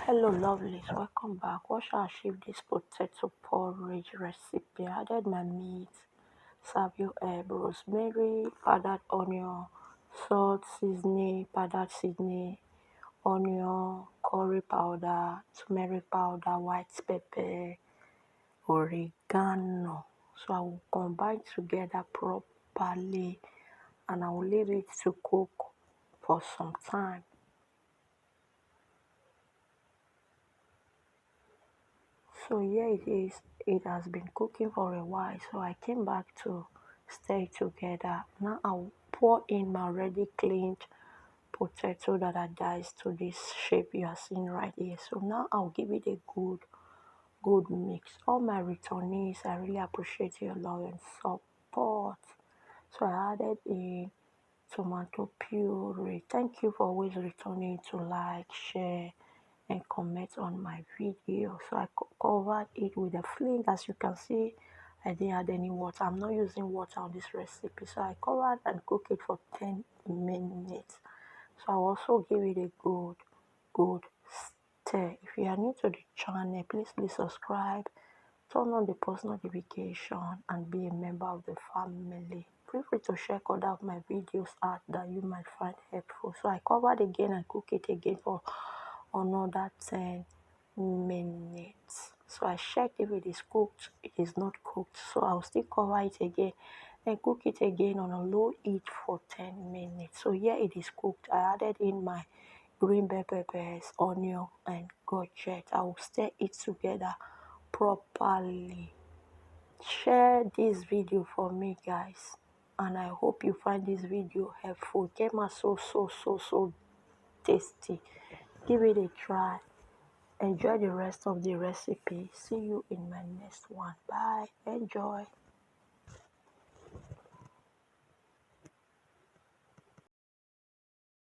Hello lovelies, welcome back. What shall I shape this potato porridge recipe? I added my meat, savio herb, rosemary, powdered onion, salt, seasoning, powdered seasoning, onion, curry powder, turmeric powder, white pepper, oregano. So I will combine together properly and I will leave it to cook for some time. So here it is. It has been cooking for a while, so I came back to stir it together. Now I'll pour in my already cleaned potato that I diced to this shape you are seeing right here. So now I'll give it a good mix. All my returnees, I really appreciate your love and support. So I added a tomato puree. Thank you for always returning to like, share, and comment on my video. So I covered it with a flint. As you can see, I didn't add any water. I'm not using water on this recipe. So I covered and cooked it for 10 minutes. So I also give it a good stir. If you are new to the channel, please subscribe, turn on the post notification, and be a member of the family. Feel free to check other of my videos out that you might find helpful. So I covered again and cook it again for another 10 minutes. So I checked if it is cooked. It is not cooked, so I'll still cover it again and cook it again on a low heat for 10 minutes. So here it is cooked. I added in my green bell peppers, onion, and courgette. I will stir it together properly. Share this video for me, guys, and I hope you find this video helpful. It came out so tasty. Give it a try. Enjoy the rest of the recipe. See you in my next one. Bye. Enjoy.